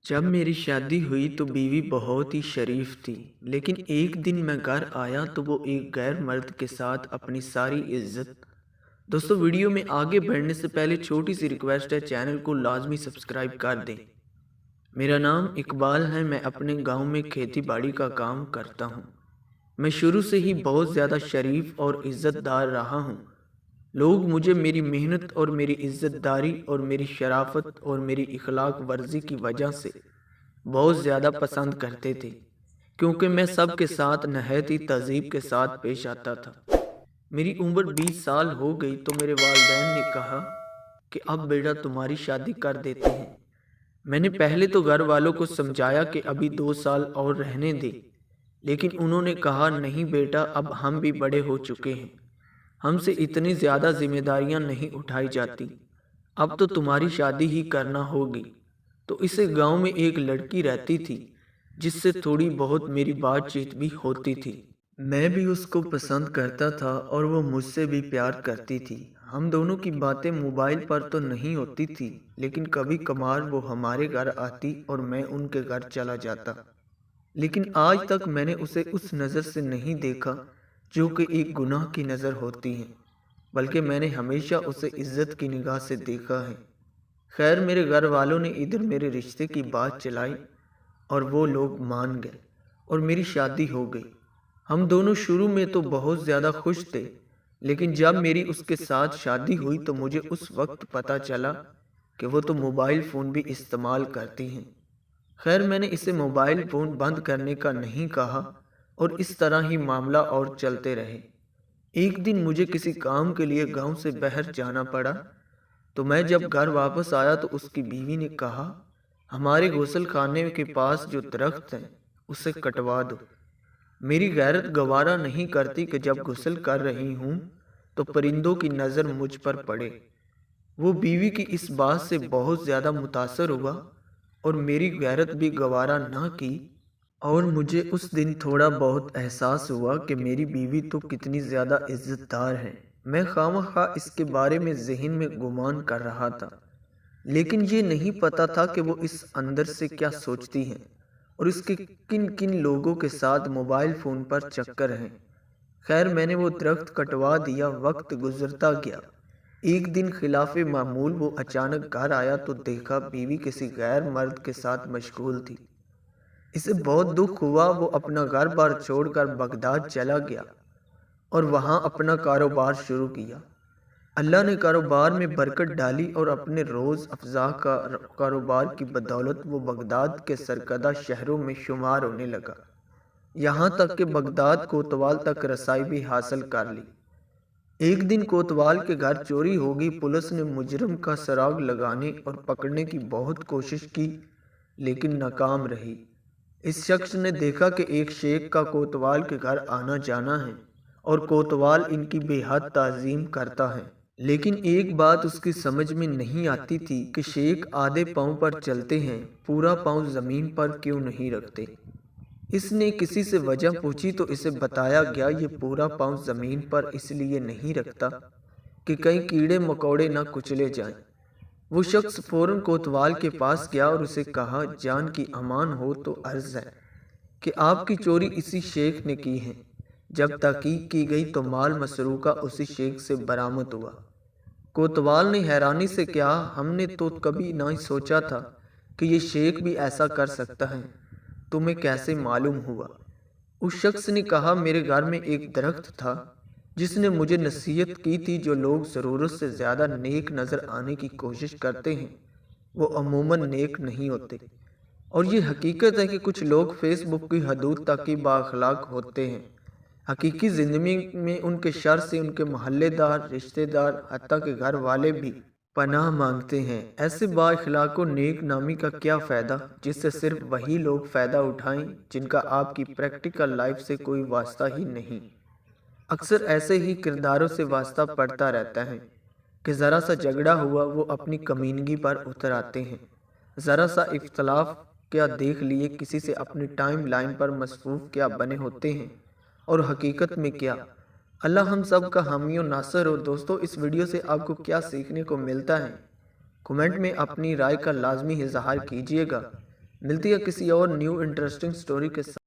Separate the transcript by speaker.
Speaker 1: जब मेरी शादी हुई तो बीवी बहुत ही शरीफ थी। लेकिन एक दिन मैं घर आया तो वो एक गैर मर्द के साथ अपनी सारी इज्जत। दोस्तों, वीडियो में आगे बढ़ने से पहले छोटी सी रिक्वेस्ट है, चैनल को लाजमी सब्सक्राइब कर दें। मेरा नाम इकबाल है। मैं अपने गांव में खेती बाड़ी का काम करता हूँ। मैं शुरू से ही बहुत ज़्यादा शरीफ और इज्जतदार रहा हूँ। लोग मुझे मेरी मेहनत और मेरी इज्जतदारी और मेरी शराफत और मेरी इखलाक वर्जी की वजह से बहुत ज़्यादा पसंद करते थे, क्योंकि मैं सबके साथ नहायत ही तहजीब के साथ पेश आता था। मेरी उम्र 20 साल हो गई तो मेरे वालिदैन ने कहा कि अब बेटा तुम्हारी शादी कर देते हैं। मैंने पहले तो घर वालों को समझाया कि अभी 2 साल और रहने दे, लेकिन उन्होंने कहा नहीं बेटा, अब हम भी बड़े हो चुके हैं, हमसे इतनी ज़्यादा जिम्मेदारियां नहीं उठाई जाती, अब तो तुम्हारी शादी ही करना होगी। तो इस गांव में एक लड़की रहती थी जिससे थोड़ी बहुत मेरी बातचीत भी होती थी। मैं भी उसको पसंद करता था और वो मुझसे भी प्यार करती थी। हम दोनों की बातें मोबाइल पर तो नहीं होती थी, लेकिन कभी कभार वो हमारे घर आती और मैं उनके घर चला जाता। लेकिन आज तक मैंने उसे उस नज़र से नहीं देखा जो कि एक गुनाह की नज़र होती है, बल्कि मैंने हमेशा उसे इज्जत की निगाह से देखा है। खैर, मेरे घर वालों ने इधर मेरे रिश्ते की बात चलाई और वो लोग मान गए और मेरी शादी हो गई। हम दोनों शुरू में तो बहुत ज़्यादा खुश थे, लेकिन जब मेरी उसके साथ शादी हुई तो मुझे उस वक्त पता चला कि वो तो मोबाइल फ़ोन भी इस्तेमाल करती हैं। खैर, मैंने इसे मोबाइल फ़ोन बंद करने का नहीं कहा और इस तरह ही मामला और चलते रहे। एक दिन मुझे किसी काम के लिए गांव से बाहर जाना पड़ा, तो मैं जब घर वापस आया तो उसकी बीवी ने कहा, हमारे गुसल खाने के पास जो दरख्त है उसे कटवा दो। मेरी गैरत गवारा नहीं करती कि जब गुसल कर रही हूँ तो परिंदों की नज़र मुझ पर पड़े। वो बीवी की इस बात से बहुत ज़्यादा मुतासर हुआ और मेरी गैरत भी गवारा ना की, और मुझे उस दिन थोड़ा बहुत एहसास हुआ कि मेरी बीवी तो कितनी ज़्यादा इज्जतदार है। मैं खामखा इसके बारे में ज़हन में गुमान कर रहा था, लेकिन ये नहीं पता था कि वो इस अंदर से क्या सोचती हैं और इसके किन किन लोगों के साथ मोबाइल फ़ोन पर चक्कर हैं। खैर, मैंने वो दरख्त कटवा दिया। वक्त गुजरता गया। एक दिन खिलाफे मामूल वो अचानक घर आया तो देखा बीवी किसी गैर मर्द के साथ मशगूल थी। इसे बहुत दुख हुआ। वो अपना घर बार छोड़कर बगदाद चला गया और वहाँ अपना कारोबार शुरू किया। अल्लाह ने कारोबार में बरकत डाली और अपने रोज़ अफजा का कारोबार की बदौलत वो बगदाद के सरकदा शहरों में शुमार होने लगा, यहाँ तक कि बगदाद कोतवाल तक रसाई भी हासिल कर ली। एक दिन कोतवाल के घर चोरी हो गई। पुलिस ने मुजरिम का सुराग लगाने और पकड़ने की बहुत कोशिश की, लेकिन नाकाम रही। इस शख्स ने देखा कि एक शेख का कोतवाल के घर आना जाना है और कोतवाल इनकी बेहद ताज़ीम करता है, लेकिन एक बात उसकी समझ में नहीं आती थी कि शेख आधे पाँव पर चलते हैं, पूरा पाँव ज़मीन पर क्यों नहीं रखते। इसने किसी से वजह पूछी तो इसे बताया गया, ये पूरा पाँव ज़मीन पर इसलिए नहीं रखता कि कहीं कीड़े मकोड़े न कुचले जाएं। वो शख्स फौरन कोतवाल के पास गया और उसे कहा, जान की अमान हो तो अर्ज़ है कि आपकी चोरी इसी शेख ने की है। जब तहकीक की गई तो माल मसरूका उसी शेख से बरामद हुआ। कोतवाल ने हैरानी से कहा, हमने तो कभी ना सोचा था कि ये शेख भी ऐसा कर सकता है, तुम्हें कैसे मालूम हुआ? उस शख्स ने कहा, मेरे घर में एक दरख्त था जिसने मुझे नसीहत की थी, जो लोग ज़रूरत से ज़्यादा नेक नज़र आने की कोशिश करते हैं वो अमूमन नेक नहीं होते। और ये हकीकत है कि कुछ लोग फेसबुक की हदूद तक ही बाअखलाक होते हैं। हकीकी ज़िंदगी में उनके शर से उनके मोहल्लेदार, रिश्तेदार, हत्ता के घर वाले भी पनाह मांगते हैं। ऐसे बाअखलाक को नेक नामी का क्या फ़ायदा, जिससे सिर्फ वही लोग फ़ायदा उठाएं जिनका आपकी प्रैक्टिकल लाइफ से कोई वास्ता ही नहीं। अक्सर ऐसे ही किरदारों से वास्ता पड़ता रहता है कि ज़रा सा झगड़ा हुआ वो अपनी कमीनगी पर उतर आते हैं, ज़रा सा इख्तलाफ क्या देख लिए किसी से अपनी टाइम लाइन पर मसरूफ़ क्या बने होते हैं, और हकीकत में क्या। अल्लाह हम सब का हामी और नासर हो। दोस्तों, इस वीडियो से आपको क्या सीखने को मिलता है, कमेंट में अपनी राय का लाजमी इजहार कीजिएगा। ملتی ہے کسی اور نیو انٹرسٹنگ سٹوری کے ساتھ.